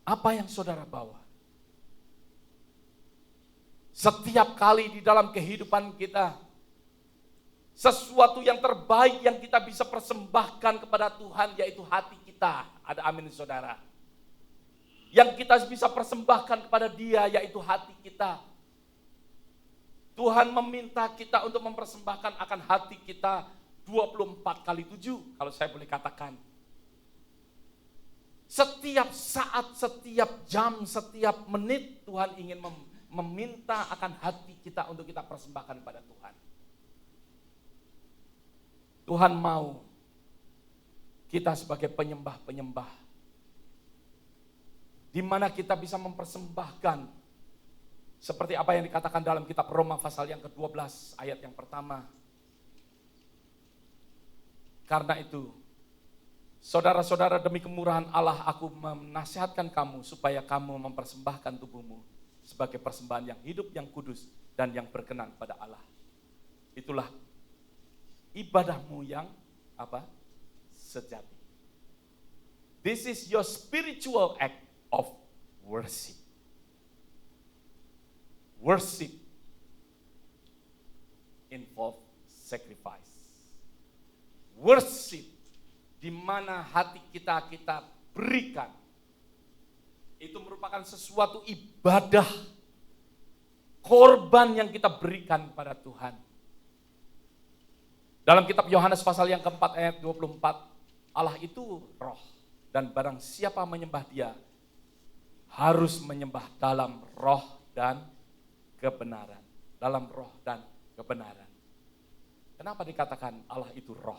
Apa yang saudara bawa? Setiap kali di dalam kehidupan kita, sesuatu yang terbaik yang kita bisa persembahkan kepada Tuhan yaitu hati kita. Ada amin saudara. Yang kita bisa persembahkan kepada Dia yaitu hati kita. Tuhan meminta kita untuk mempersembahkan akan hati kita 24 kali 7 kalau saya boleh katakan. Setiap saat, setiap jam, setiap menit Tuhan ingin meminta akan hati kita untuk kita persembahkan pada Tuhan. Tuhan mau kita sebagai penyembah-penyembah, di mana kita bisa mempersembahkan seperti apa yang dikatakan dalam kitab Roma pasal yang ke-12 ayat yang pertama. Karena itu, saudara-saudara, demi kemurahan Allah aku menasihatkan kamu supaya kamu mempersembahkan tubuhmu sebagai persembahan yang hidup, yang kudus, dan yang berkenan pada Allah. Itulah ibadahmu yang apa? Sejati. This is your spiritual act of worship. Worship involve sacrifice. Worship di mana hati kita berikan. Itu merupakan sesuatu ibadah, korban yang kita berikan pada Tuhan. Dalam kitab Yohanes pasal yang keempat ayat 24, Allah itu roh, dan barang siapa menyembah Dia, harus menyembah dalam roh dan kebenaran. Dalam roh dan kebenaran. Kenapa dikatakan Allah itu roh?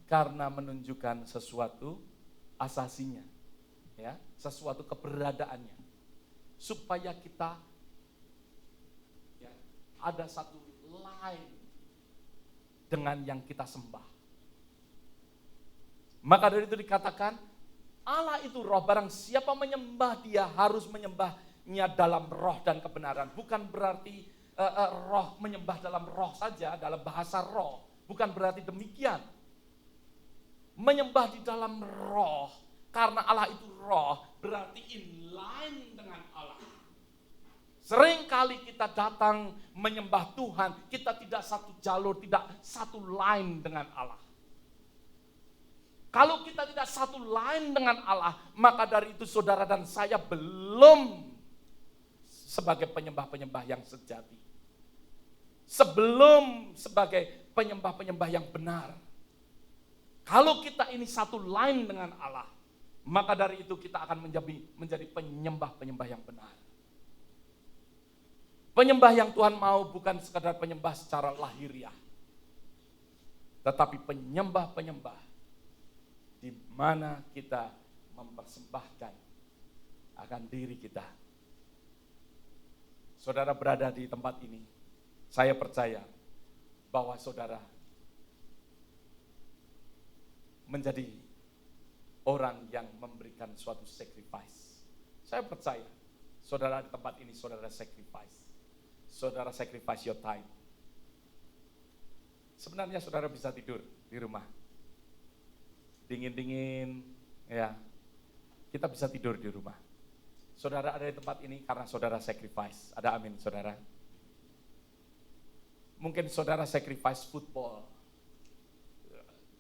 Karena menunjukkan sesuatu asasinya. Ya, sesuatu keberadaannya, supaya kita ya, ada satu line dengan yang kita sembah. Maka dari itu dikatakan Allah itu roh, barang siapa menyembah Dia harus menyembahnya dalam roh dan kebenaran. Bukan berarti roh menyembah dalam roh saja, dalam bahasa roh, bukan berarti demikian. Menyembah di dalam roh, karena Allah itu roh, berarti in line dengan Allah. Seringkali kita datang menyembah Tuhan, kita tidak satu jalur, tidak satu line dengan Allah. Kalau kita tidak satu line dengan Allah, maka dari itu saudara dan saya belum sebagai penyembah-penyembah yang sejati. Sebelum sebagai penyembah-penyembah yang benar. Kalau kita ini satu line dengan Allah, maka dari itu kita akan menjadi penyembah-penyembah yang benar. Penyembah yang Tuhan mau bukan sekadar penyembah secara lahiriah, tetapi penyembah-penyembah di mana kita mempersembahkan akan diri kita. Saudara berada di tempat ini, saya percaya bahwa saudara menjadi orang yang memberikan suatu sacrifice. Saya percaya, saudara di tempat ini, saudara sacrifice. Saudara sacrifice your time. Sebenarnya saudara bisa tidur di rumah. Dingin-dingin, ya. Kita bisa tidur di rumah. Saudara ada di tempat ini karena saudara sacrifice. Ada amin, saudara. Mungkin saudara sacrifice football.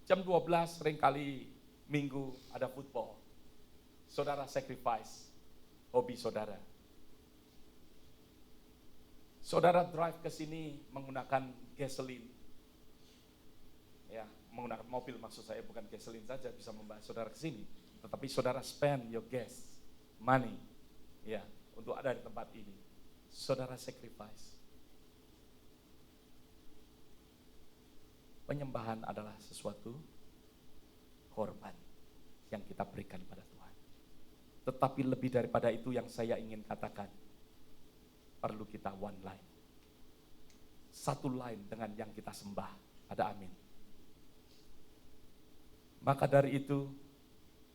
Jam 12 seringkali Minggu ada football. Saudara sacrifice hobi saudara. Saudara drive ke sini menggunakan gasoline. Ya, menggunakan mobil maksud saya, bukan gasoline saja bisa membawa saudara ke sini, tetapi saudara spend your gas money ya untuk ada di tempat ini. Saudara sacrifice. Penyembahan adalah sesuatu korban yang kita berikan pada Tuhan. Tetapi lebih daripada itu yang saya ingin katakan, perlu kita one line. Satu line dengan yang kita sembah. Ada amin. Maka dari itu,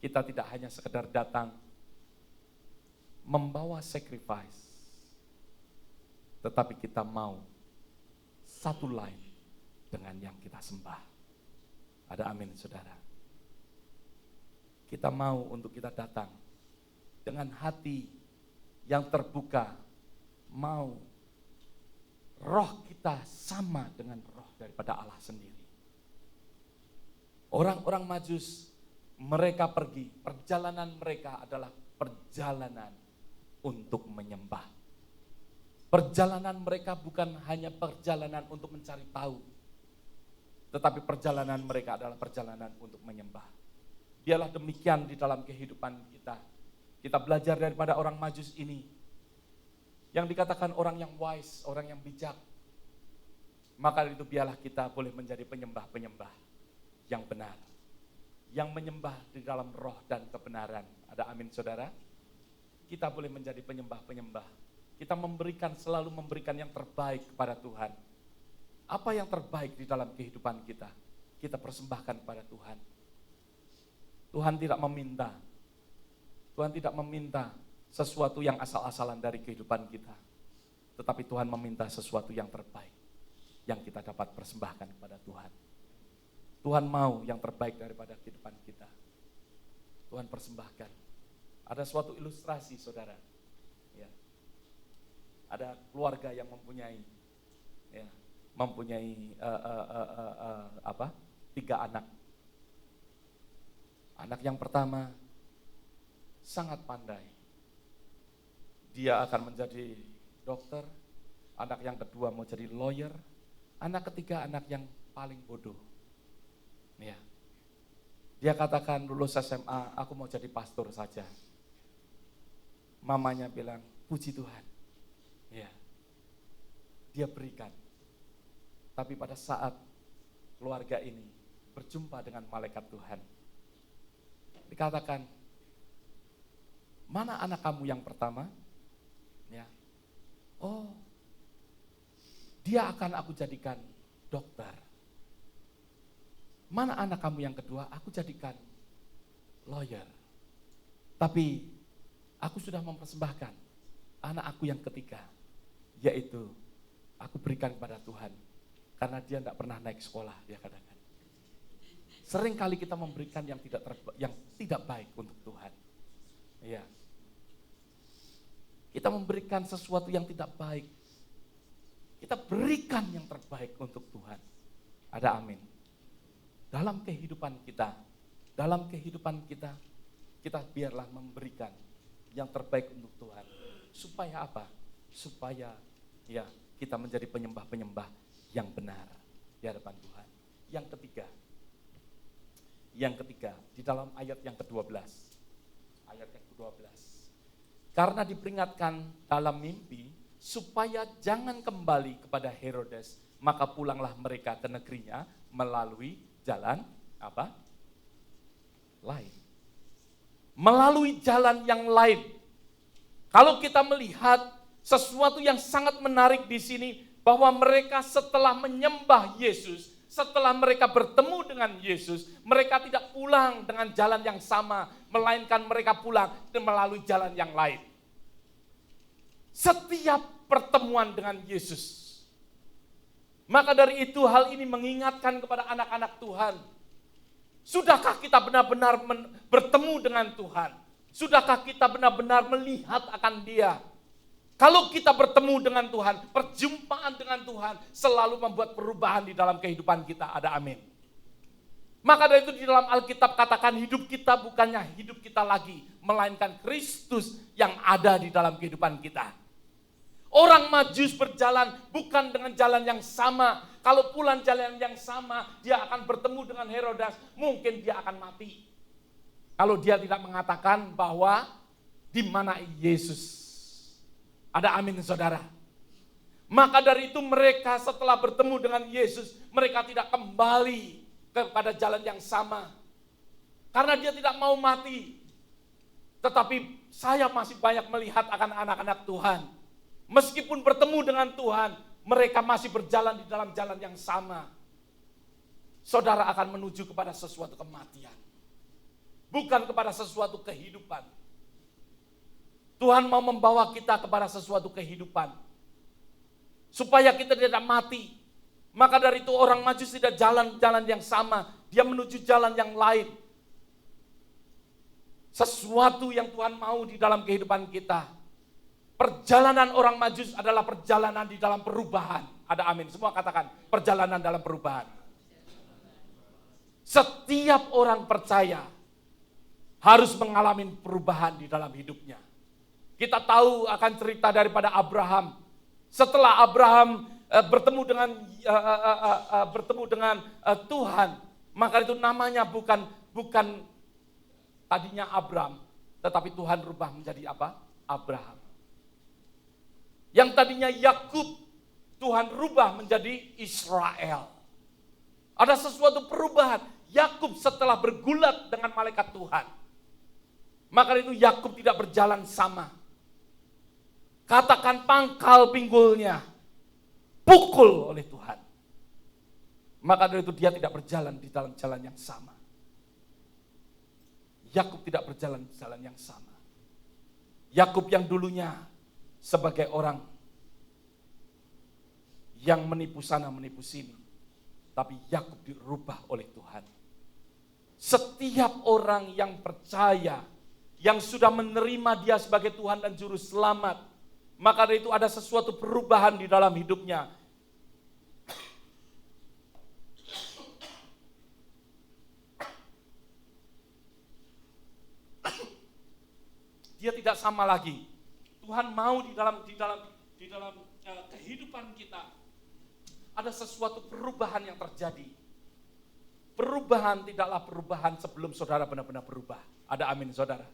kita tidak hanya sekedar datang membawa sacrifice, tetapi kita mau satu line dengan yang kita sembah. Ada amin, saudara. Kita mau untuk kita datang dengan hati yang terbuka, mau roh kita sama dengan roh daripada Allah sendiri. Orang-orang Majus, mereka pergi, perjalanan mereka adalah perjalanan untuk menyembah. Perjalanan mereka bukan hanya perjalanan untuk mencari tahu, tetapi perjalanan mereka adalah perjalanan untuk menyembah. Biarlah demikian di dalam kehidupan kita. Kita belajar daripada orang Majus ini, yang dikatakan orang yang wise, orang yang bijak. Maka itu biarlah kita boleh menjadi penyembah-penyembah yang benar. Yang menyembah di dalam roh dan kebenaran. Ada amin saudara? Kita boleh menjadi penyembah-penyembah. Kita selalu memberikan yang terbaik kepada Tuhan. Apa yang terbaik di dalam kehidupan kita? Kita persembahkan kepada Tuhan. Tuhan tidak meminta sesuatu yang asal-asalan dari kehidupan kita. Tetapi Tuhan meminta sesuatu yang terbaik yang kita dapat persembahkan kepada Tuhan. Tuhan mau yang terbaik daripada kehidupan kita. Tuhan persembahkan. Ada suatu ilustrasi saudara. Ya. Ada keluarga yang mempunyai 3 anak. Anak yang pertama sangat pandai. Dia akan menjadi dokter. Anak yang kedua mau jadi lawyer. Anak ketiga anak yang paling bodoh. Ya. Dia katakan lulus SMA, aku mau jadi pastor saja. Mamanya bilang, puji Tuhan. Ya. Dia berikan. Tapi pada saat keluarga ini berjumpa dengan malaikat Tuhan, dikatakan, mana anak kamu yang pertama? Ya. Oh, dia akan aku jadikan dokter. Mana anak kamu yang kedua? Aku jadikan lawyer. Tapi aku sudah mempersembahkan anak aku yang ketiga, yaitu aku berikan kepada Tuhan. Karena dia tidak pernah naik sekolah, dia katakan. Sering kali kita memberikan yang tidak baik untuk Tuhan. Iya. Kita memberikan sesuatu yang tidak baik. Kita berikan yang terbaik untuk Tuhan. Ada amin. Dalam kehidupan kita, kita biarlah memberikan yang terbaik untuk Tuhan. Supaya apa? Supaya ya kita menjadi penyembah-penyembah yang benar di hadapan Tuhan. Yang ketiga, di dalam ayat yang ke-12. Ayat yang ke-12. Karena diperingatkan dalam mimpi, supaya jangan kembali kepada Herodes, maka pulanglah mereka ke negerinya melalui jalan apa? Lain. Melalui jalan yang lain. Kalau kita melihat sesuatu yang sangat menarik di sini, bahwa mereka setelah menyembah Yesus, setelah mereka bertemu dengan Yesus, mereka tidak pulang dengan jalan yang sama, melainkan mereka pulang melalui jalan yang lain. Setiap pertemuan dengan Yesus. Maka dari itu hal ini mengingatkan kepada anak-anak Tuhan. Sudahkah kita benar-benar bertemu dengan Tuhan? Sudahkah kita benar-benar melihat akan Dia? Kalau kita bertemu dengan Tuhan, perjumpaan dengan Tuhan selalu membuat perubahan di dalam kehidupan kita. Ada amin. Maka dari itu di dalam Alkitab katakan hidup kita bukannya hidup kita lagi, melainkan Kristus yang ada di dalam kehidupan kita. Orang Majus berjalan bukan dengan jalan yang sama. Kalau pulang jalan yang sama, dia akan bertemu dengan Herodes, mungkin dia akan mati. Kalau dia tidak mengatakan bahwa di mana Yesus. Ada amin saudara. Maka dari itu mereka setelah bertemu dengan Yesus, mereka tidak kembali kepada jalan yang sama. Karena dia tidak mau mati. Tetapi saya masih banyak melihat akan anak-anak Tuhan. Meskipun bertemu dengan Tuhan, mereka masih berjalan di dalam jalan yang sama. Saudara akan menuju kepada sesuatu kematian. Bukan kepada sesuatu kehidupan. Tuhan mau membawa kita kepada sesuatu kehidupan. Supaya kita tidak mati. Maka dari itu orang Majus tidak jalan-jalan yang sama. Dia menuju jalan yang lain. sesuatu yang Tuhan mau di dalam kehidupan kita. Perjalanan orang Majus adalah perjalanan di dalam perubahan. Ada amin. Semua katakan, perjalanan dalam perubahan. Setiap orang percaya harus mengalami perubahan di dalam hidupnya. Kita tahu akan cerita daripada Abraham. Setelah Abraham bertemu dengan Tuhan, maka itu namanya bukan tadinya Abram, tetapi Tuhan rubah menjadi apa? Abraham. Yang tadinya Yakub, Tuhan rubah menjadi Israel. Ada sesuatu perubahan. Yakub setelah bergulat dengan malaikat Tuhan, maka itu Yakub tidak berjalan sama. Katakan pangkal pinggulnya pukul oleh Tuhan. Maka dari itu dia tidak berjalan di dalam jalan yang sama. Yakub tidak berjalan di jalan yang sama. Yakub yang dulunya sebagai orang yang menipu sana menipu sini, tapi Yakub dirubah oleh Tuhan. Setiap orang yang percaya, yang sudah menerima dia sebagai Tuhan dan Juru Selamat, maka dari itu ada sesuatu perubahan di dalam hidupnya. Dia tidak sama lagi. Tuhan mau di dalam kehidupan kita ada sesuatu perubahan yang terjadi. Perubahan tidaklah perubahan sebelum saudara benar-benar berubah. Ada amin saudara.